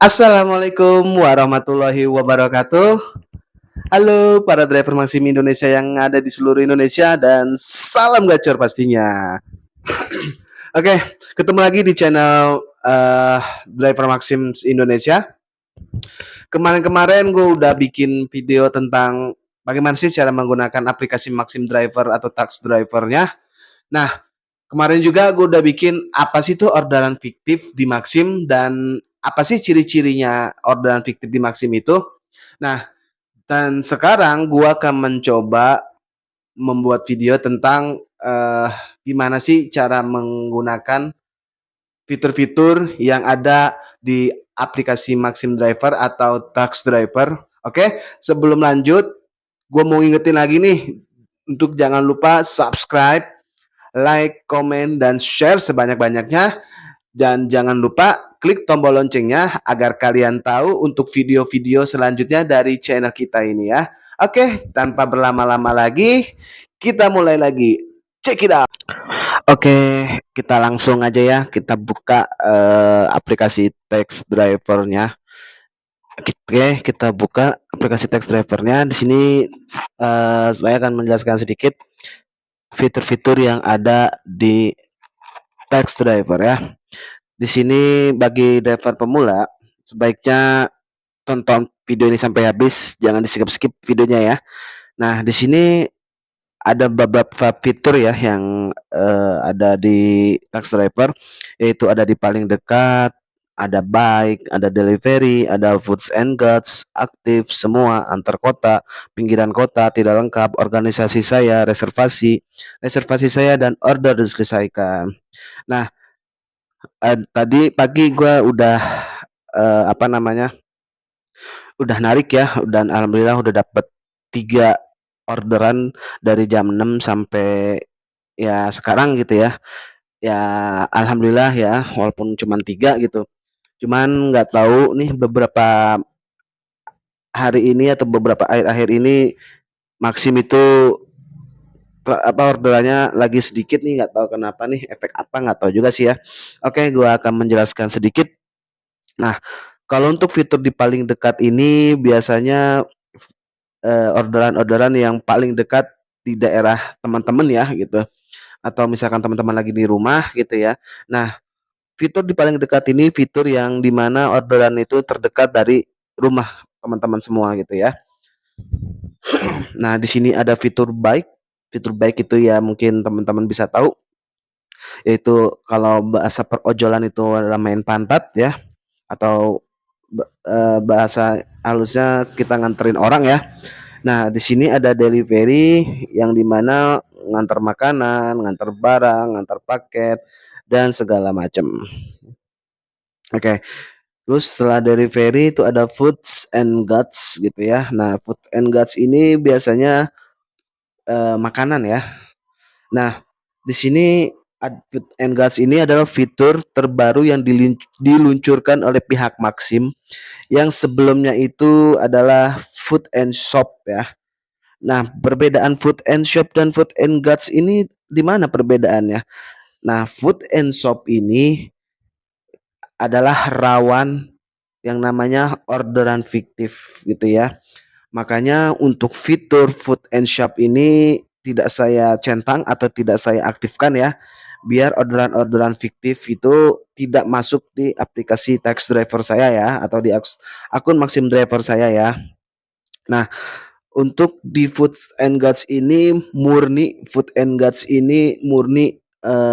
Assalamualaikum warahmatullahi wabarakatuh. Halo para driver Maxim Indonesia yang ada di seluruh Indonesia dan salam gacor pastinya. Oke, ketemu lagi di channel Driver Maxim Indonesia. Kemarin-kemarin gue udah bikin video tentang bagaimana sih cara menggunakan aplikasi Maxim Driver atau Tax Drivernya. Nah, kemarin juga gue udah bikin apa sih tuh orderan fiktif di Maxim dan apa sih ciri-cirinya orderan fiktif di Maxim itu. Nah, dan sekarang gue akan mencoba membuat video tentang gimana sih cara menggunakan fitur-fitur yang ada di aplikasi Maxim Driver atau Tax Driver. Oke, sebelum lanjut, gue mau ngingetin lagi nih untuk jangan lupa subscribe, like, komen, dan share sebanyak-banyaknya. Dan jangan lupa klik tombol loncengnya agar kalian tahu untuk video-video selanjutnya dari channel kita ini ya. Oke, tanpa berlama-lama lagi, kita mulai lagi. Check it out. Oke, kita langsung aja ya. Kita buka aplikasi text drivernya. Oke, kita buka aplikasi text drivernya. Di sini saya akan menjelaskan sedikit fitur-fitur yang ada di text driver ya. Di sini bagi driver pemula sebaiknya tonton video ini sampai habis, jangan di-skip videonya ya. Nah, di sini ada beberapa fitur ya yang ada di tax driver, yaitu ada di paling dekat, ada bike, ada delivery, ada foods and goods, aktif semua, antar kota, pinggiran kota, tidak lengkap, organisasi saya, reservasi saya dan order diselesaikan. Nah, tadi pagi gue udah apa namanya, udah narik ya, dan alhamdulillah udah dapet 3 orderan dari jam 6 sampai ya sekarang gitu ya. Ya alhamdulillah ya, walaupun cuman 3 gitu. Cuman nggak tahu nih beberapa hari ini atau beberapa akhir-akhir ini Maxim itu orderannya lagi sedikit nih, nggak tahu kenapa nih, efek apa nggak tahu juga sih ya. Oke, gua akan menjelaskan sedikit. Nah, kalau untuk fitur di paling dekat ini biasanya orderan-orderan yang paling dekat di daerah teman-teman ya gitu, atau misalkan teman-teman lagi di rumah gitu ya. Nah, fitur di paling dekat ini fitur yang dimana orderan itu terdekat dari rumah teman-teman semua gitu ya. Nah, di sini ada fitur baik. Fitur baik itu ya mungkin teman-teman bisa tahu, yaitu kalau bahasa perojolan itu adalah main pantat ya, atau bahasa halusnya kita nganterin orang ya. Nah, di sini ada delivery yang dimana ngantar makanan, ngantar barang, ngantar paket, dan segala macam. Oke, terus setelah delivery itu ada foods and goods gitu ya. Nah, food and goods ini biasanya makanan ya. Nah, di sini food and goods ini adalah fitur terbaru yang diluncurkan oleh pihak Maxim yang sebelumnya itu adalah food and shop ya. Nah, perbedaan food and shop dan food and goods ini di mana perbedaannya? Nah, food and shop ini adalah rawan yang namanya orderan fiktif gitu ya. Makanya untuk fitur food and shop ini tidak saya centang atau tidak saya aktifkan ya, biar orderan-orderan fiktif itu tidak masuk di aplikasi tax driver saya ya, atau di akun Maxim driver saya ya. Nah, untuk di Foods and Goods ini murni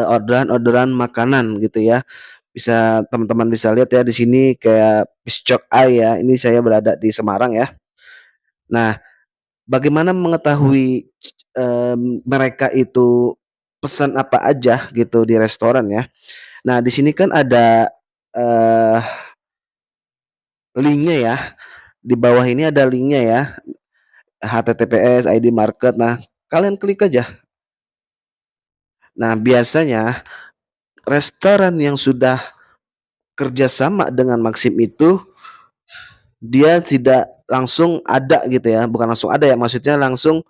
orderan-orderan makanan gitu ya. Bisa teman-teman bisa lihat ya di sini kayak Piscok Eye ya. Ini saya berada di Semarang ya. Nah, bagaimana mengetahui mereka itu pesan apa aja gitu di restoran ya. Nah, di sini kan ada eh linknya ya. Di bawah ini ada linknya ya. HTTPS ID market. Nah, kalian klik aja. Nah, biasanya restoran yang sudah kerjasama dengan Maxim itu dia tidak langsung ada gitu ya, bukan langsung ada ya, maksudnya langsung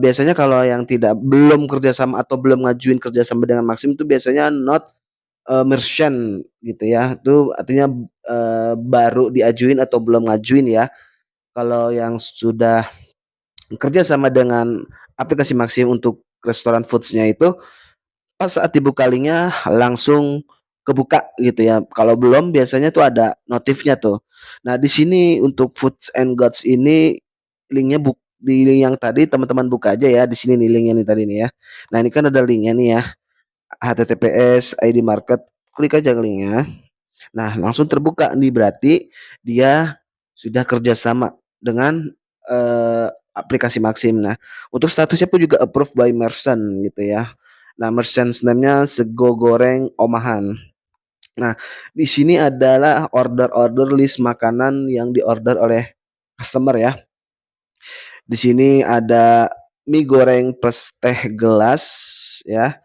biasanya kalau yang belum kerjasama atau belum ngajuin kerjasama dengan Maxim itu biasanya not merchant gitu ya, itu artinya, baru diajuin atau belum ngajuin ya. Kalau yang sudah kerja sama dengan aplikasi Maxim untuk restoran foods-nya itu, pas saat dibuka linknya langsung kebuka gitu ya. Kalau belum biasanya tuh ada notifnya tuh. Nah di sini untuk Foods and Gods ini linknya di link yang tadi teman-teman buka aja ya, di sini nih linknya nih tadi nih ya. Nah ini kan ada linknya nih ya, HTTPS ID market, klik aja linknya. Nah langsung terbuka nih, berarti dia sudah kerjasama dengan aplikasi Maxim. Nah untuk statusnya pun juga approved by merchant gitu ya. Nah merchant name-nya Sego Goreng Omahan. Nah di sini adalah order-order list makanan yang diorder oleh customer ya. Di sini ada mie goreng plus teh gelas ya.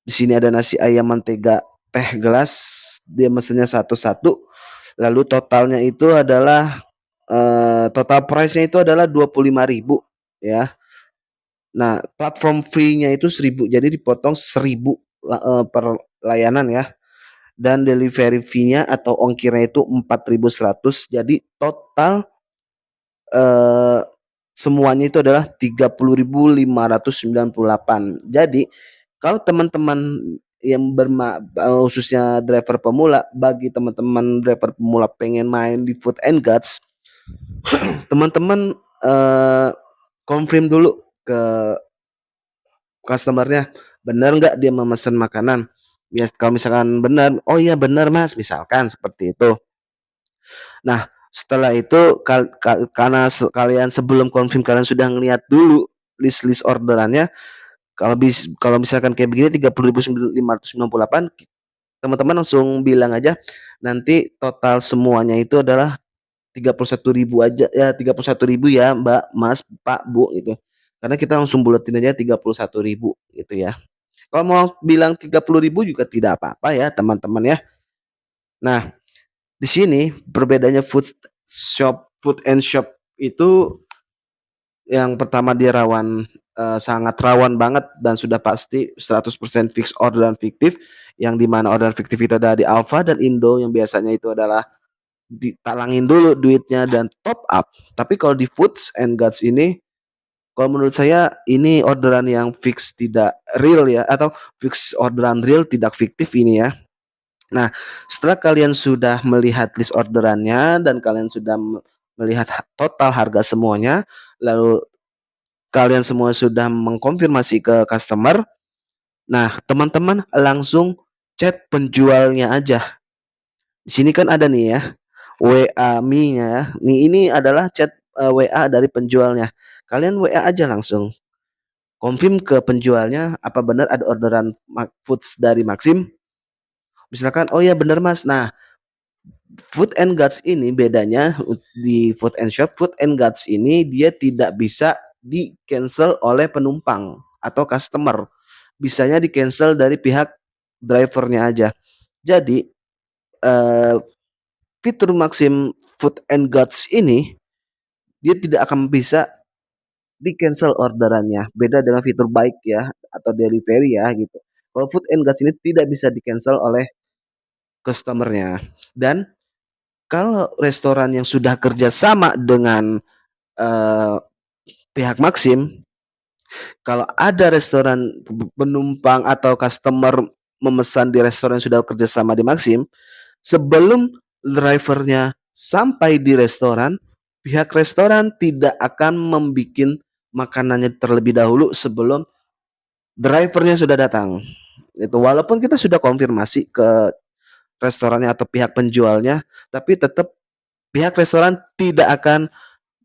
Di sini ada nasi ayam mentega teh gelas, dia mesennya satu-satu. Lalu totalnya itu adalah total price-nya itu adalah 25.000 ya. Nah, platform fee-nya itu 1.000, jadi dipotong 1.000 per layanan ya. Dan delivery fee-nya atau ongkirnya itu 4.100. Jadi total eh, semuanya itu adalah 30.598. Jadi kalau teman-teman yang khususnya driver pemula, bagi teman-teman driver pemula pengen main di Food and Guts, teman-teman confirm dulu ke customernya, benar nggak dia memesan makanan. Kalau misalkan benar, oh iya benar mas, misalkan seperti itu. Nah setelah itu karena kalian sebelum confirm kalian sudah ngeliat dulu list orderannya. Kalau misalkan kayak begini 30.598, teman-teman langsung bilang aja nanti total semuanya itu adalah 31.000 aja ya, 31.000 ya Mbak, Mas, Pak, Bu gitu. Karena kita langsung buletin aja 31.000 gitu ya. Kalau mau bilang 30.000 juga tidak apa-apa ya teman-teman ya. Nah di sini perbedaannya food and shop itu yang pertama dia sangat rawan banget dan sudah pasti 100% fix orderan fiktif, yang dimana orderan fiktif itu ada di Alfa dan Indo yang biasanya itu adalah ditalangin dulu duitnya dan top up. Tapi kalau di Foods and Guts ini, kalau menurut saya ini orderan yang fix tidak real ya, atau fix orderan real tidak fiktif ini ya. Nah, setelah kalian sudah melihat list orderannya dan kalian sudah melihat total harga semuanya, lalu kalian semua sudah mengkonfirmasi ke customer. Nah, teman-teman langsung chat penjualnya aja. Di sini kan ada nih ya, WA Me-nya ya. Ini adalah chat WA dari penjualnya. Kalian WA aja langsung. Confirm ke penjualnya apa benar ada orderan foods dari Maxim. Misalkan, oh ya benar mas. Nah, Food and Guts ini bedanya di Food and Shop, Food and Guts ini dia tidak bisa di cancel oleh penumpang atau customer. Bisanya di cancel dari pihak drivernya aja. Jadi fitur Maxim Food and Guts ini dia tidak akan bisa di cancel orderannya. Beda dengan fitur Bike ya atau delivery ya gitu. Kalau Food and Guts ini tidak bisa di cancel oleh customernya. Dan kalau restoran yang sudah kerjasama dengan uh, pihak Maxim, kalau ada restoran penumpang atau customer memesan di restoran yang sudah kerjasama di Maxim, sebelum drivernya sampai di restoran, pihak restoran tidak akan membuat makanannya terlebih dahulu sebelum drivernya sudah datang. Itu walaupun kita sudah konfirmasi ke restorannya atau pihak penjualnya, tapi tetap pihak restoran tidak akan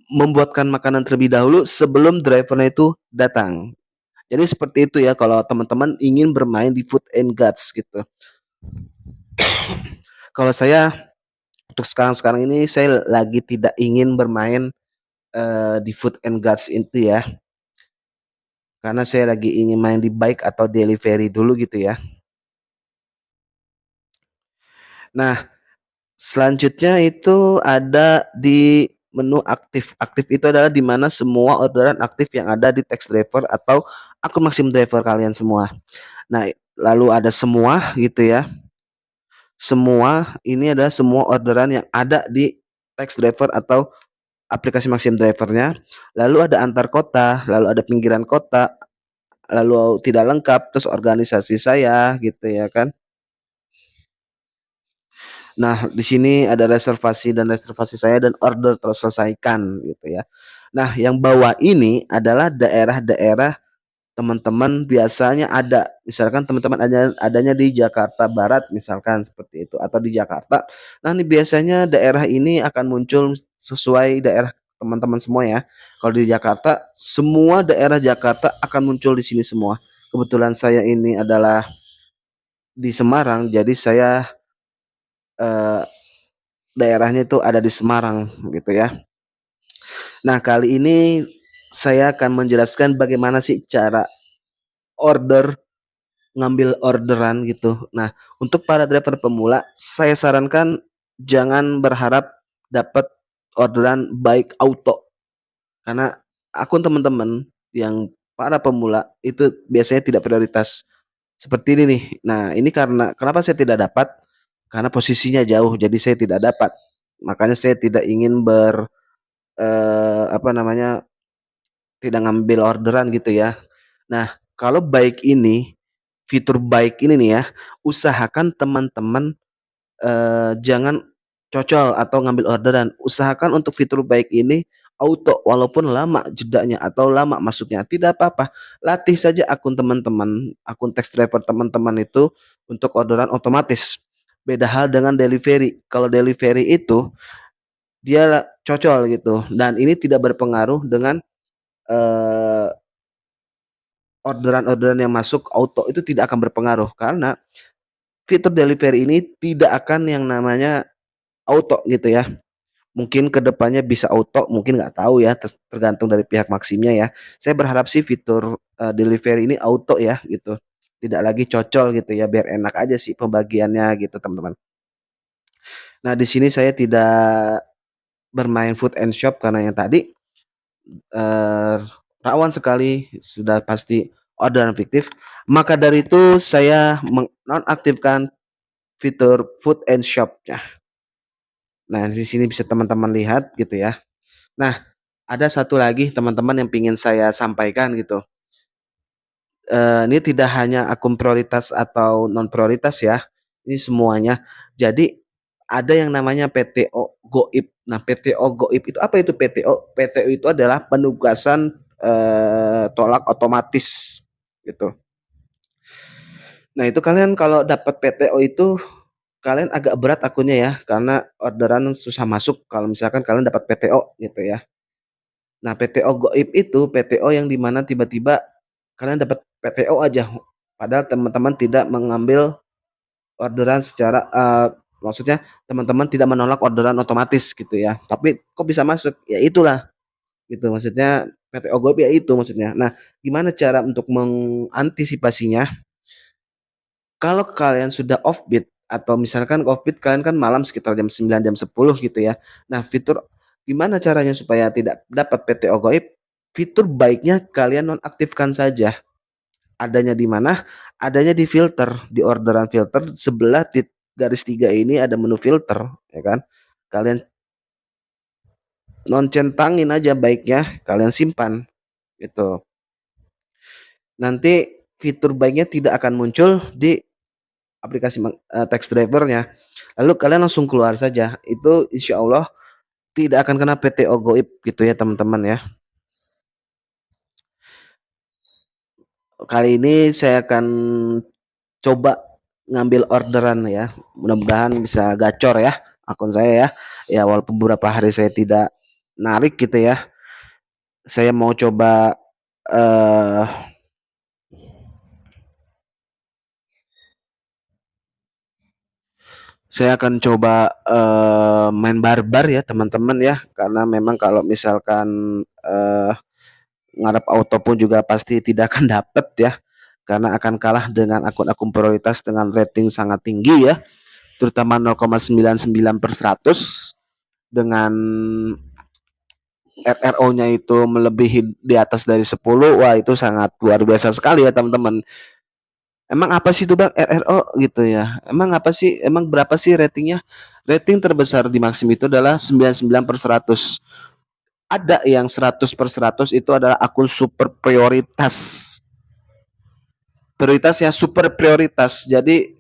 membuatkan makanan terlebih dahulu sebelum drivernya itu datang. Jadi seperti itu ya kalau teman-teman ingin bermain di Food and Guts gitu. Kalau saya untuk sekarang ini saya lagi tidak ingin bermain di Food and Guts itu ya. Karena saya lagi ingin main di Bike atau delivery dulu gitu ya. Nah, selanjutnya itu ada di menu aktif. Aktif itu adalah di mana semua orderan aktif yang ada di text driver atau akun Maxim driver kalian semua. Nah, lalu ada semua gitu ya. semua ini adalah semua orderan yang ada di tax driver atau aplikasi Maxim Driver-nya, lalu ada antar kota, lalu ada pinggiran kota, lalu tidak lengkap, terus organisasi saya gitu ya kan. Nah, di sini ada reservasi dan reservasi saya dan order terselesaikan gitu ya. Nah, yang bawah ini adalah daerah-daerah teman-teman biasanya ada. Misalkan teman-teman adanya di Jakarta Barat misalkan seperti itu atau di Jakarta. Nah, ini biasanya daerah ini akan muncul sesuai daerah teman-teman semua ya. Kalau di Jakarta, semua daerah Jakarta akan muncul di sini semua. Kebetulan saya ini adalah di Semarang, jadi saya eh, daerahnya itu ada di Semarang gitu ya. Nah, kali ini saya akan menjelaskan bagaimana sih cara order ngambil orderan gitu. Nah, untuk para driver pemula, saya sarankan jangan berharap dapat orderan baik auto karena akun teman-teman yang para pemula itu biasanya tidak prioritas. Seperti ini nih. Nah, ini karena kenapa saya tidak dapat? Karena posisinya jauh, jadi saya tidak dapat. Makanya saya tidak ingin apa namanya, tidak ngambil orderan gitu ya. Nah, kalau baik ini, fitur baik ini nih ya, usahakan teman-teman jangan cocol atau ngambil orderan. Usahakan untuk fitur baik ini auto walaupun lama jedanya atau lama masuknya, tidak apa-apa. Latih saja akun teman-teman, akun text driver teman-teman itu untuk orderan otomatis. Beda hal dengan delivery. Kalau delivery itu dia cocol gitu dan ini tidak berpengaruh dengan eh, orderan-orderan yang masuk auto itu tidak akan berpengaruh karena fitur delivery ini tidak akan yang namanya auto gitu ya. Mungkin kedepannya bisa auto, mungkin nggak tahu ya, tergantung dari pihak Maximnya ya. Saya berharap sih fitur delivery ini auto ya gitu. Tidak lagi cocol gitu ya, biar enak aja sih pembagiannya gitu teman-teman. Nah di sini saya tidak bermain food and shop karena yang tadi eh, rawan sekali sudah pasti orderan fiktif. Maka dari itu saya menonaktifkan fitur food and shop ya. Nah di sini bisa teman-teman lihat gitu ya. Nah ada satu lagi teman-teman yang ingin saya sampaikan gitu. Ini tidak hanya akun prioritas atau non prioritas ya, ini semuanya. Jadi ada yang namanya PTO Goib. Nah, PTO Goib itu apa itu PTO? PTO itu adalah penugasan tolak otomatis gitu. Nah, itu kalian kalau dapat PTO itu kalian agak berat akunnya ya, karena orderan susah masuk kalau misalkan kalian dapat PTO gitu ya. Nah, PTO Goib itu PTO yang dimana tiba-tiba kalian dapat PTO aja, padahal teman-teman tidak mengambil orderan secara maksudnya teman-teman tidak menolak orderan otomatis gitu ya. Tapi kok bisa masuk? Ya itulah gitu maksudnya PTO Goib ya itu maksudnya. Nah, gimana cara untuk mengantisipasinya? Kalau kalian sudah offbeat atau misalkan offbeat kalian kan malam sekitar jam 9 jam 10 gitu ya. Nah, fitur gimana caranya supaya tidak dapat PTO Goib? Fitur baiknya kalian nonaktifkan saja. Adanya di mana? Adanya di filter, di orderan filter sebelah garis 3 ini ada menu filter, ya kan? Kalian centangin aja baiknya, kalian simpan gitu. Nanti fitur baiknya tidak akan muncul di aplikasi text drivernya. Lalu kalian langsung keluar saja. Itu insya Allah tidak akan kena PTO Goib gitu ya teman-teman ya. Kali ini saya akan coba ngambil orderan ya. Mudah-mudahan bisa gacor ya akun saya ya. Ya walaupun beberapa hari saya tidak narik gitu ya. Saya mau coba eh saya akan coba main barbar ya teman-teman ya karena memang kalau misalkan ngarep auto pun juga pasti tidak akan dapet ya karena akan kalah dengan akun-akun prioritas dengan rating sangat tinggi ya terutama 0,99 per 100 dengan RRO-nya itu melebihi di atas dari 10. Wah itu sangat luar biasa sekali ya teman-teman. Emang apa sih itu Bang RRO gitu ya? Emang apa sih, emang berapa sih ratingnya? Rating terbesar di Maxim itu adalah 99/100. Ada yang 100/100 itu adalah akun super prioritas. Prioritas ya super prioritas. Jadi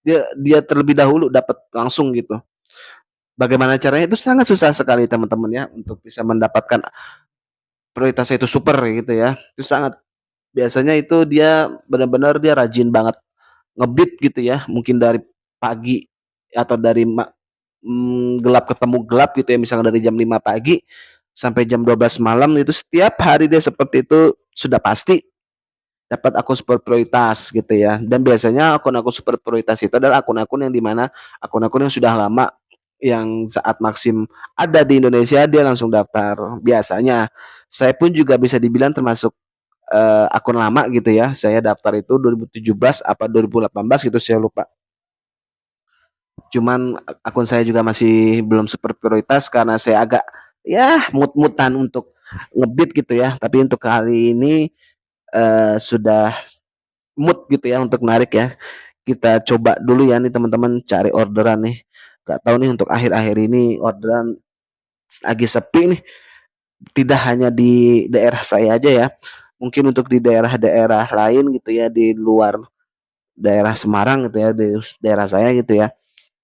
dia dia terlebih dahulu dapat langsung gitu. Bagaimana caranya? Itu sangat susah sekali teman-teman ya untuk bisa mendapatkan prioritasnya itu super gitu ya. Itu sangat biasanya itu dia benar-benar dia rajin banget nge-beat gitu ya, mungkin dari pagi atau dari gelap ketemu gelap gitu ya, misalnya dari jam 5 pagi sampai jam 12 malam itu setiap hari dia seperti itu sudah pasti dapat akun super prioritas gitu ya. Dan biasanya akun-akun super prioritas itu adalah akun-akun yang dimana akun-akun yang sudah lama yang saat Maxim ada di Indonesia dia langsung daftar. Biasanya saya pun juga bisa dibilang termasuk akun lama gitu ya. Saya daftar itu 2017 apa 2018 gitu saya lupa. Cuman akun saya juga masih belum super prioritas karena saya agak ya mut-mutan untuk ngebit gitu ya. Tapi untuk kali ini sudah mood gitu ya untuk narik ya. Kita coba dulu ya nih teman-teman cari orderan nih. Gak tahu nih untuk akhir-akhir ini orderan lagi sepi nih. Tidak hanya di daerah saya aja ya. Mungkin untuk di daerah-daerah lain gitu ya di luar daerah Semarang gitu ya di daerah saya gitu ya.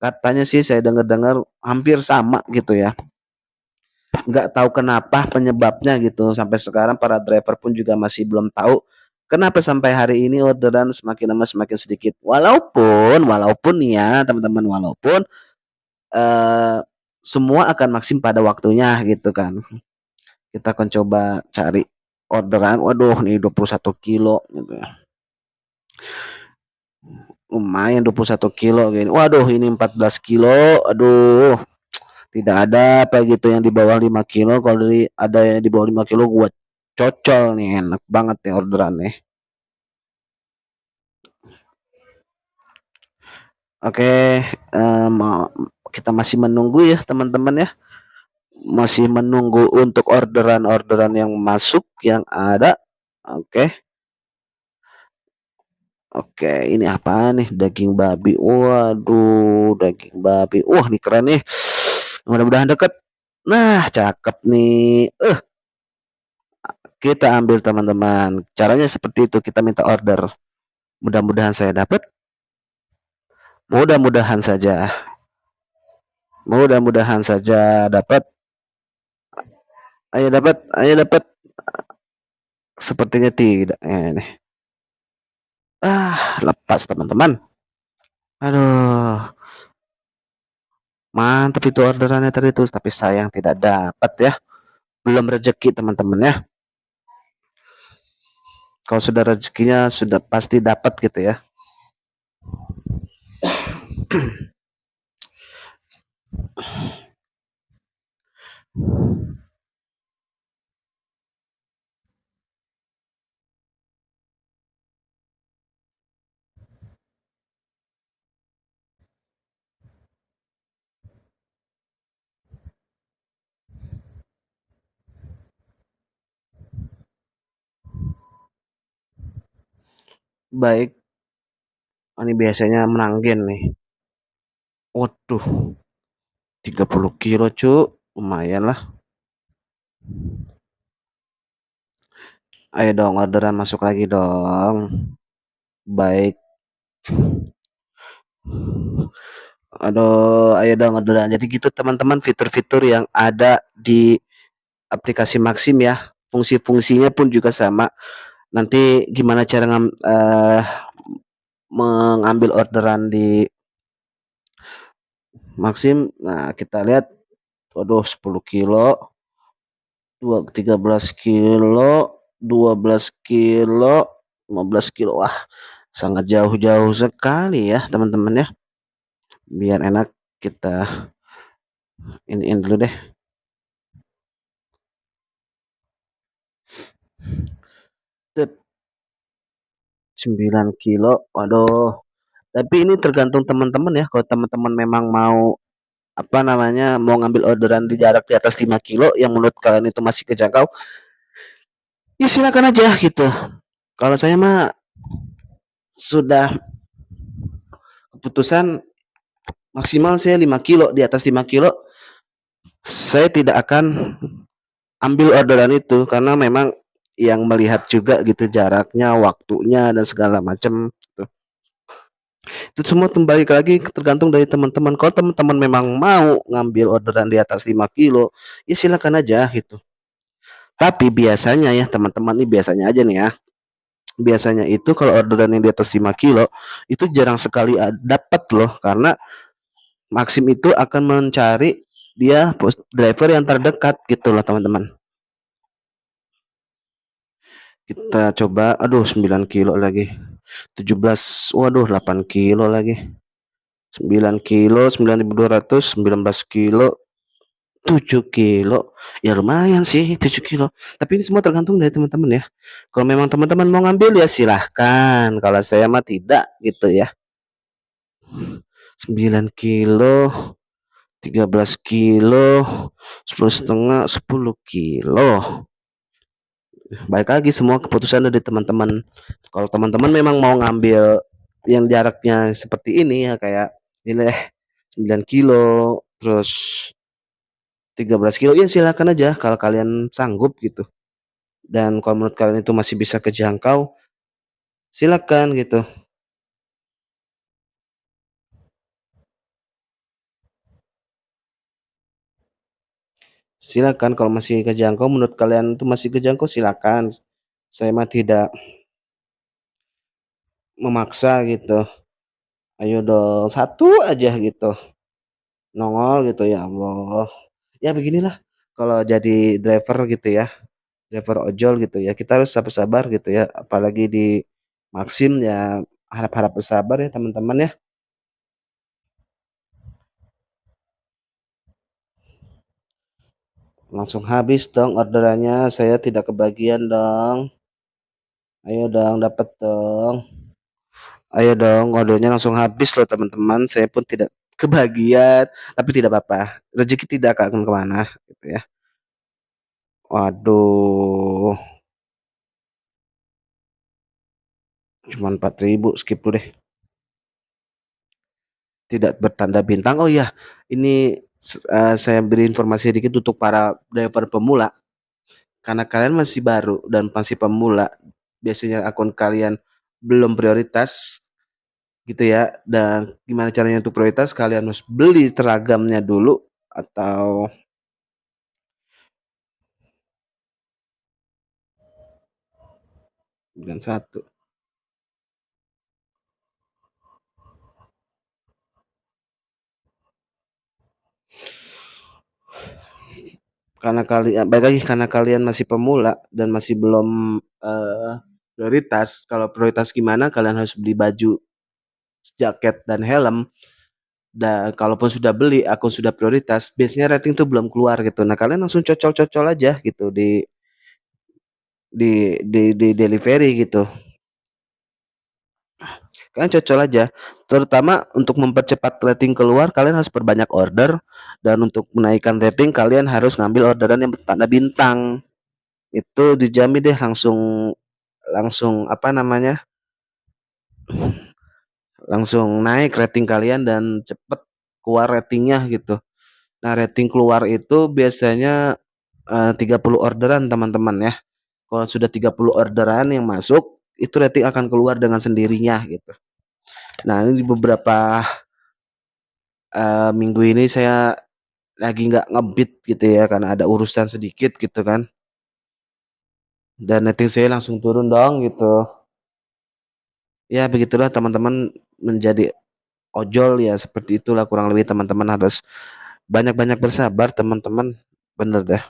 Katanya sih saya dengar-dengar hampir sama gitu ya. Nggak tahu kenapa penyebabnya gitu. Sampai sekarang para driver pun juga masih belum tahu kenapa sampai hari ini orderan semakin lama semakin sedikit. Walaupun nih ya teman-teman, walaupun eh, semua akan maksim pada waktunya gitu kan. Kita akan coba cari orderan. Waduh, nih 21 kilo gitu ya. Lumayan 21 kilo gini. Waduh, ini 14 kilo. Aduh, tidak ada apa gitu yang di bawah 5 kilo. Kalau dari ada yang di bawah 5 kilo gua cocol nih, enak banget nih orderan nih. Oke, mau kita masih menunggu ya teman-teman ya. Masih menunggu untuk orderan-orderan yang masuk yang ada. Oke. Oke, ini apa nih? Daging babi. Waduh, daging babi. Wah, ini keren nih. Mudah-mudahan deket. Nah, cakep nih. Kita ambil teman-teman. Caranya seperti itu, kita minta order. Mudah-mudahan saya dapat. Mudah-mudahan saja. Mudah-mudahan saja dapat. Ayo dapat, ayo dapat. Sepertinya tidak. Ini. Lepas teman-teman. Aduh, mantap itu orderannya tadi tuh, tapi sayang tidak dapat ya. Belum rezeki teman-teman ya. Kalau sudah rezekinya sudah pasti dapat gitu ya. Baik, ini biasanya menanggen nih. Waduh, 30 kilo cu, lumayan lah. Ayo dong orderan masuk lagi dong. Baik. Aduh, ayo dong orderan. Jadi gitu teman-teman fitur-fitur yang ada di aplikasi Maxim ya. Fungsi-fungsinya pun juga sama. Nanti gimana cara mengambil orderan di Maxim. Nah, kita lihat. Waduh, 10 kilo. 13 kilo, 12 kilo, 15 kilo. Wah, sangat jauh-jauh sekali ya, teman-teman ya. Biar enak kita iniin dulu deh. Tep, 9 kilo. Waduh. Tapi ini tergantung teman-teman ya. Kalau teman-teman memang mau apa namanya mau ngambil orderan di jarak di atas 5 kilo yang menurut kalian itu masih kejangkau, ya silakan aja gitu. Kalau saya mah sudah keputusan maksimal saya 5 kilo, di atas 5 kilo saya tidak akan ambil orderan itu karena memang yang melihat juga gitu jaraknya, waktunya dan segala macam gitu. Itu semua kembali lagi tergantung dari teman-teman. Kalau teman-teman memang mau ngambil orderan di atas 5 kilo, ya silakan aja gitu. Tapi biasanya ya teman-teman nih biasanya aja nih ya. Biasanya itu kalau orderan yang di atas 5 kilo itu jarang sekali dapat loh karena Maxim itu akan mencari dia driver yang terdekat gitu loh teman-teman. Kita coba, aduh 9 kilo lagi. 17, waduh 8 kilo lagi. 9 kilo, 9.200, 19 kilo, 7 kilo. Ya lumayan sih 7 kilo. Tapi ini semua tergantung dari teman-teman ya. Kalau memang teman-teman mau ngambil ya silahkan. Kalau saya mah tidak gitu ya. 9 kilo, 13 kilo, 10,5, 10 kilo. Baik lagi semua keputusan dari teman-teman. Kalau teman-teman memang mau ngambil yang jaraknya seperti ini ya kayak ini deh 9 kilo terus 13 kilo ya silakan aja kalau kalian sanggup gitu. Dan kalau menurut kalian itu masih bisa kejangkau, silakan gitu. Silakan kalau masih kejangkau menurut kalian itu masih kejangkau silakan. Saya mah tidak memaksa gitu. Ayo dong satu aja gitu. Nongol gitu ya Allah. Ya beginilah kalau jadi driver gitu ya, driver ojol gitu ya, kita harus sabar-sabar gitu ya, apalagi di Maxim ya harap-harap bersabar ya teman-teman ya. Langsung habis dong orderannya, saya tidak kebagian dong. Ayo dong dapat dong. Ayo dong ordernya langsung habis loh teman-teman, saya pun tidak kebagian, tapi tidak apa-apa. Rezeki tidak akan kemana gitu ya. Waduh, cuma 4.000 skip dulu deh. Tidak bertanda bintang. Oh iya, ini saya beri informasi sedikit untuk para driver pemula. Karena kalian masih baru dan masih pemula, biasanya akun kalian belum prioritas gitu ya. Dan gimana caranya untuk prioritas? Kalian harus beli seragamnya dulu atau dengan satu. Karena kalian baik lagi karena kalian masih pemula dan masih belum prioritas. Kalau prioritas gimana? Kalian harus beli baju, jaket dan helm. Dan kalaupun sudah beli, akun sudah prioritas, biasanya rating tuh belum keluar gitu. Nah, kalian langsung cocol-cocol aja gitu di delivery gitu. Kalian cocol aja. Terutama untuk mempercepat rating keluar, kalian harus perbanyak order dan untuk menaikkan rating kalian harus ngambil orderan yang bertanda bintang. Itu dijamin deh langsung langsung apa namanya? Langsung naik rating kalian dan cepet keluar ratingnya gitu. Nah, rating keluar itu biasanya 30 orderan teman-teman ya. Kalau sudah 30 orderan yang masuk, itu rating akan keluar dengan sendirinya gitu. Nah, ini di beberapa minggu ini saya lagi nggak ngebit gitu ya karena ada urusan sedikit gitu kan. Dan rating saya langsung turun dong gitu. Ya begitulah teman-teman menjadi ojol ya seperti itulah kurang lebih teman-teman harus banyak-banyak bersabar teman-teman. Bener dah.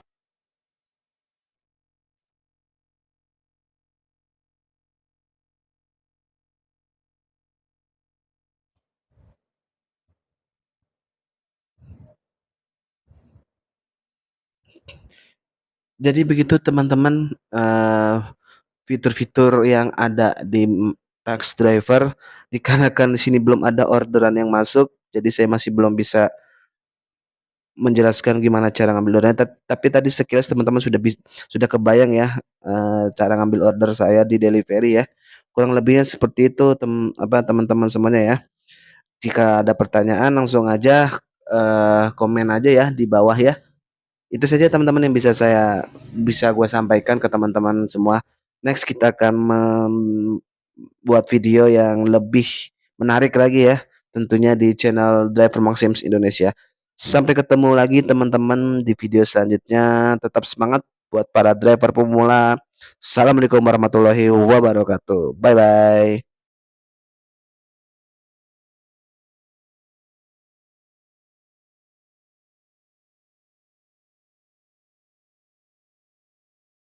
Jadi begitu teman-teman fitur-fitur yang ada di tax driver dikarenakan di sini belum ada orderan yang masuk jadi saya masih belum bisa menjelaskan gimana cara ngambil ordernya tapi tadi sekilas teman-teman sudah kebayang ya cara ngambil order saya di delivery ya Kurang lebihnya seperti itu teman-teman semuanya ya. Jika ada pertanyaan langsung aja, komen aja ya di bawah ya. Itu saja teman-teman yang bisa gua sampaikan ke teman-teman semua. Next kita akan buat video yang lebih menarik lagi ya, tentunya di channel Driver Maxims Indonesia. Sampai ketemu lagi teman-teman di video selanjutnya. Tetap semangat buat para driver pemula. Assalamualaikum warahmatullahi wabarakatuh. Bye bye.